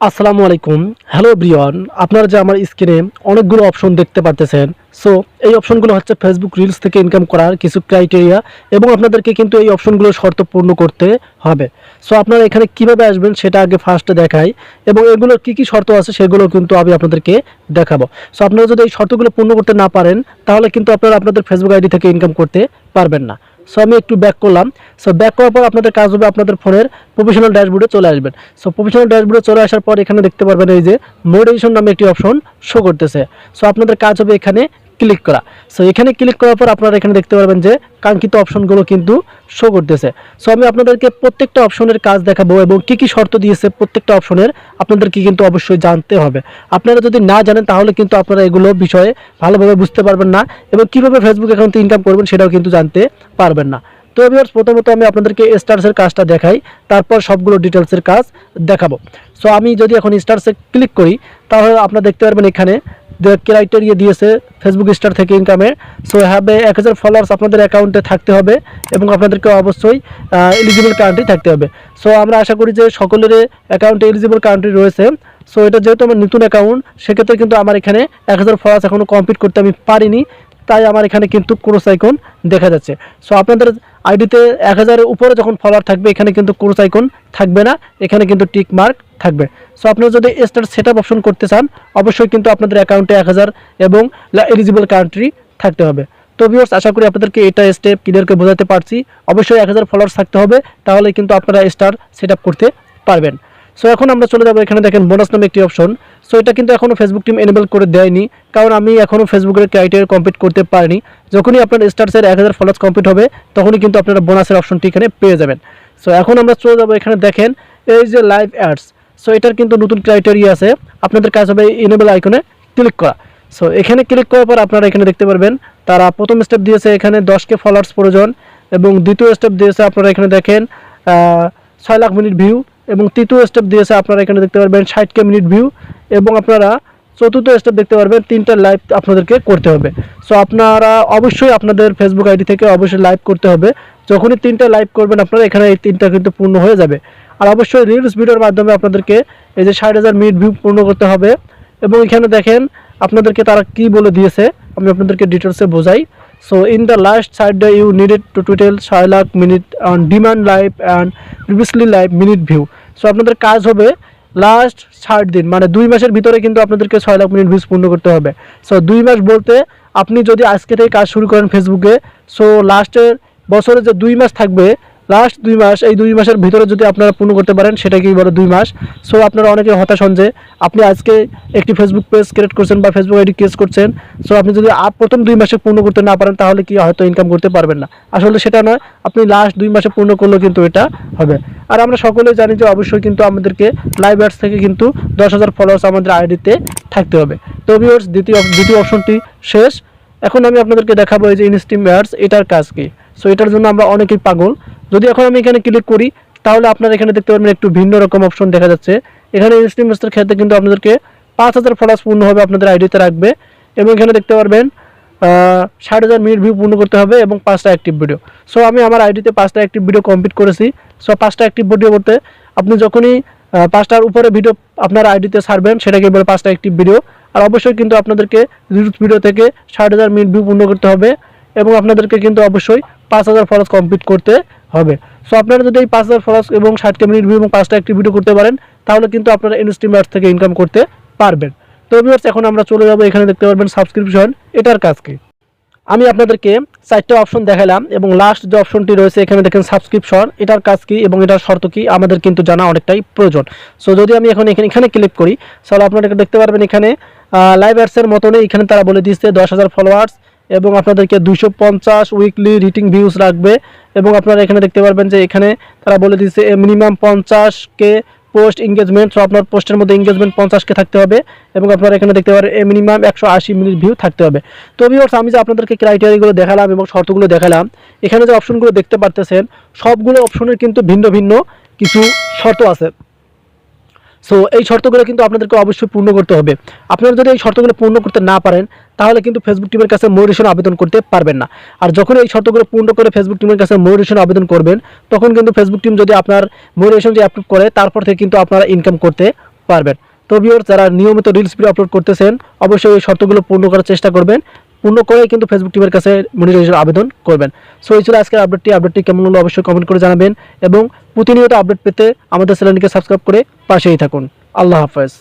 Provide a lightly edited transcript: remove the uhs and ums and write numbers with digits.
আসসালামু আলাইকুম। Hello everyone, আপনারা যে আমার স্ক্রিনে অনেকগুলো অপশন দেখতে পারতেছেন। সো এই অপশনগুলো হচ্ছে ফেসবুক রিলস থেকে ইনকাম করার কিছু ক্রাইটেরিয়া এবং আপনাদেরকে কিন্তু এই অপশনগুলো শর্ত পূর্ণ করতে হবে। সো আপনারা এখানে কিভাবে আসবেন সেটা আগে ফার্স্টে দেখাই এবং এগুলোর কি শর্ত আছে সেগুলো কিন্তু আমি আপনাদেরকে দেখাবো। সো আপনারা যদি এই শর্তগুলো পূর্ণ করতে না পারেন তাহলে কিন্তু আপনারা আপনাদের ফেসবুক আইডি থেকে ইনকাম করতে পারবেন না। সো আমি একটু ব্যাক করলাম। সো ব্যাক করার পর আপনাদের কাজ হবে আপনাদের ফোনের প্রফেশনাল ড্যাশবোর্ডে চলে আসবেন। সো প্রফেশনাল ড্যাশবোর্ডে চলে আসার পর এখানে দেখতে পারবেন এই যে মনিটাইজেশন নামে একটি অপশন শো করতেছে। সো আপনাদের কাজ হবে এখানে ক্লিক করা। সো এখানে ক্লিক করার পর আপনারা এখানে দেখতে পারবেন যে কাঙ্ক্ষিত অপশনগুলো কিন্তু শো করতেছে। সো আমি আপনাদেরকে প্রত্যেকটা অপশনের কাজ দেখাবো এবং কি শর্ত দিয়েছে প্রত্যেকটা অপশনের আপনাদেরকে কিন্তু অবশ্যই জানতে হবে। আপনারা যদি না জানেন তাহলে কিন্তু আপনারা এগুলো বিষয়ে ভালোভাবে বুঝতে পারবেন না এবং কীভাবে ফেসবুক অ্যাকাউন্টে ইনকাম করবেন সেটাও কিন্তু জানতে পারবেন না। তো ভিউয়ার্স, প্রথমত আমি আপনাদেরকে স্টার্সের কাজটা দেখাই, তারপর সবগুলো ডিটেলসের কাজ দেখাবো। সো আমি যদি এখন স্টার্সে ক্লিক করি তাহলে আপনারা দেখতে পারবেন এখানে যে ক্রাইটেরিয়া দিয়েছে ফেসবুক স্টার থেকে ইনকামের। সো হ্যাবে 1000 ফলোয়ার্স আপনাদের অ্যাকাউন্টে থাকতে হবে এবং আপনাদেরকে অবশ্যই এলিজিবল কান্ট্রি থাকতে হবে। সো আমরা আশা করি যে সকলের অ্যাকাউন্টে এলিজিবল কান্ট্রি রয়েছে। সো এটা যেহেতু আমার নতুন অ্যাকাউন্ট সেক্ষেত্রে কিন্তু আমার এখানে 1000 ফলোয়ার্স এখনও কমপ্লিট করতে আমি পারিনি, তাই আমার এখানে কিন্তু ক্রস আইকন দেখা যাচ্ছে। সো আপনাদের আইডিতে 1000-এর উপরে যখন ফলোয়ার থাকবে এখানে কিন্তু ক্রস আইকন থাকবে না, এখানে কিন্তু টিক মার্ক থাকবে। সো আপনারা যদি স্টার সেটআপ অপশন করতে চান অবশ্যই কিন্তু আপনাদের অ্যাকাউন্টে 1000 এবং এলিজিবল কান্ট্রি থাকতে হবে। তো ভিউয়ার্স, আশা করি আপনাদেরকে এটা স্টেপ ক্লিয়ারকে বোঝাতে পারছি। অবশ্যই 1000 ফলোয়ার্স থাকতে হবে, তাহলে কিন্তু আপনারা স্টার সেটআপ করতে পারবেন। সো এখন আমরা চলে যাবো, এখানে দেখেন বোনাস নামে একটি অপশন। সো এটা কিন্তু এখনও ফেসবুক টিম এনেবল করে দেয়নি, কারণ আমি এখনও ফেসবুকের ক্রাইটেরিয়া কমপ্লিট করতে পারিনি। যখনই আপনার স্টার্সের 1000 ফলোয়ার্স কমপ্লিট হবে তখনই কিন্তু আপনারা বোনাসের অপশনটি এখানে পেয়ে যাবেন। সো এখন আমরা চলে যাবো, এখানে দেখেন এই যে লাইভ অ্যাডস। সো এটার কিন্তু নতুন ক্রাইটেরিয়া আছে, আপনাদের কাজ হবে এনেবল আইকনে ক্লিক করা। সো এখানে ক্লিক করার পর আপনারা এখানে দেখতে পারবেন তারা প্রথম স্টেপ দিয়েছে এখানে 10K ফলোয়ার্স প্রয়োজন এবং দ্বিতীয় স্টেপ দিয়েছে আপনারা এখানে দেখেন 6 লাখ মিনিট ভিউ এবং তৃতীয় স্টেপ দিয়েছে আপনারা এখানে দেখতে পারবেন 60K মিনিট ভিউ এবং আপনারা চতুর্থ স্টেপ দেখতে পারবেন 3টা লাইভ আপনাদেরকে করতে হবে। সো আপনারা অবশ্যই আপনাদের ফেসবুক আইডি থেকে অবশ্যই লাইভ করতে হবে। যখনই 3টা লাইভ করবেন আপনারা এখানে এই 3টা কিন্তু পূর্ণ হয়ে যাবে। আর অবশ্যই রিলস ভিডিওর মাধ্যমে আপনাদেরকে এই যে 60,000 মিনিট ভিউ পূর্ণ করতে হবে এবং এখানে দেখেন আপনাদেরকে তারা কি বলে দিয়েছে আমি আপনাদেরকে ডিটেলসে বোঝাই। So in the last 60 days you needed to total 6 lakh minute on demand live and previously live minute view. So আপনাদের কাজ হবে লাস্ট 60 দিন মানে 2 মাসের ভিতরে কিন্তু আপনাদেরকে 6 লাখ মিনিট ভিউজ পূর্ণ করতে হবে। সো 2 মাস বলতে আপনি যদি আজকে থেকে কাজ শুরু করেন ফেসবুকে, সো লাস্টের বছরে যে 2 মাস থাকবে, লাস্ট 2 মাস, এই 2 মাসের ভিতরে যদি আপনারা পূর্ণ করতে পারেন সেটাকেই বলে 2 মাস। সো আপনারা অনেকে হতাশ হন যে আপনি আজকে একটি ফেসবুক পেজ ক্রিয়েট করছেন বা ফেসবুক আইডি ক্রিয়েট করছেন, সো আপনি যদি প্রথম 2 মাসে পূর্ণ করতে না পারেন তাহলে কি হয়তো ইনকাম করতে পারবেন না। আসলে সেটা নয়, আপনি লাস্ট 2 মাসে পূর্ণ করলেও কিন্তু এটা হবে। আর আমরা সকলেই জানি যে অবশ্যই কিন্তু আমাদেরকে লাইভ অ্যাডস থেকে কিন্তু 10,000 ফলোয়ার্স আমাদের আইডিতে থাকতে হবে। তো ভিউয়ার্স, দ্বিতীয় অপশনটি শেষ। এখন আমি আপনাদেরকে দেখাবো এই যে ইনস্ট্রিম অ্যাডস, এটার কাজ কি। সো এটার জন্য আমরা অনেকেই পাগল। যদি এখন আমি এখানে ক্লিক করি তাহলে আপনারা এখানে দেখতে পারবেন একটু ভিন্ন রকম অপশন দেখা যাচ্ছে। এখানে ইনস্ট্রিম অ্যাডসের ক্ষেত্রে কিন্তু আপনাদেরকে 5,000 ফলোয়ার্স পূর্ণ হবে আপনাদের আইডিতে রাখবে এবং এখানে দেখতে পারবেন 60,000 মিনিট ভিউ পূর্ণ করতে হবে এবং 5টা অ্যাক্টিভ ভিডিও। সো আমি আমার আইডিতে 5টা অ্যাক্টিভ ভিডিও কমপ্লিট করেছি। সো 5টা অ্যাক্টিভ ভিডিও বলতে আপনি যখনই 5টার উপরে ভিডিও আপনার আইডিতে ছাড়বেন সেটাকে বলে 5টা অ্যাক্টিভ ভিডিও। আর অবশ্যই কিন্তু আপনাদেরকে রিলস ভিডিও থেকে 60,000 মিনিট ভিউ পূর্ণ করতে হবে এবং আপনাদেরকে কিন্তু অবশ্যই 5,000 ফলোয়ার্স কমপ্লিট করতে হবে। সো আপনারা যদি এই 5,000 ফলোয়ার্স এবং 60K মিনিট ভিউ এবং 5টা অ্যাক্টিভ ভিডিও করতে পারেন তাহলে কিন্তু আপনারা ইনস্ট্রিম অ্যাডস থেকে ইনকাম করতে পারবেন। তো ভিউয়ার্স, এখন আমরা চলে যাব, এখানে দেখতে পারবেন সাবস্ক্রিপশন, এটার কাজ কি। আমি আপনাদেরকে 4টা অপশন দেখালাম এবং লাস্ট যে অপশনটি রয়েছে এখানে দেখেন সাবস্ক্রিপশন, এটার কাজ কি এবং এটার শর্ত কি আমাদের কিন্তু জানা অনেকটাই প্রয়োজন। সো যদি আমি এখন এখানে ক্লিক করি তাহলে আপনারা দেখতে পারবেন এখানে লাইভ অ্যাডসের মতনই এখানে তারা বলে দিচ্ছে 10,000 ফলোয়ার্স এবং আপনাদেরকে 250 উইকলি রিটিং ভিউজ রাখবে এবং আপনারা এখানে দেখতে পারবেন যে এখানে তারা বলে দিচ্ছে minimum 50K post engagement. So আপনার পোস্টের মধ্যে এঙ্গেজমেন্ট 50K থাকতে হবে এবং আপনারা এখানে দেখতে পারেন মিনিমাম 180 মিনিট ভিউ থাকতে হবে। তো ভিউয়ার্স, আমি যে আপনাদেরকে ক্রাইটেরিয়াগুলো দেখালাম এবং শর্তগুলো দেখালাম, এখানে যে অপশনগুলো দেখতে পারতেছেন সবগুলো অপশনের কিন্তু ভিন্ন ভিন্ন কিছু শর্ত আছে। সো এই শর্তগুলো কিন্তু আপনাদেরকে অবশ্যই পূর্ণ করতে হবে। আপনারা যদি এই শর্তগুলো পূর্ণ করতে না পারেন তাহলে কিন্তু ফেসবুক টিমের কাছে মনিটাইজেশন আবেদন করতে পারবেন না। আর যখন এই শর্তগুলো পূর্ণ করে ফেসবুক টিমের কাছে মনিটাইজেশন আবেদন করবেন তখন কিন্তু ফেসবুক টিম যদি আপনার মনিটাইজেশন যে অ্যাপ্রুভ করে তারপর থেকে কিন্তু আপনারা ইনকাম করতে পারবেন। তো ভিউয়ার্স, যারা নিয়মিত রিলস ভিডিও আপলোড করতেছেন অবশ্যই এই শর্তগুলো পূর্ণ করার চেষ্টা করবেন। পূর্ণ করে কিন্তু ফেসবুক টিমের কাছে মনিটাইজেশন আবেদন করবেন। সো এই ছিল আজকের আপডেটটি কেমন হলো অবশ্যই কমেন্ট করে জানাবেন এবং প্রতিনিয়ত আপডেট পেতে আমাদের চ্যানেলটিকে সাবস্ক্রাইব করে পাশেই থাকুন। আল্লাহ হাফেজ।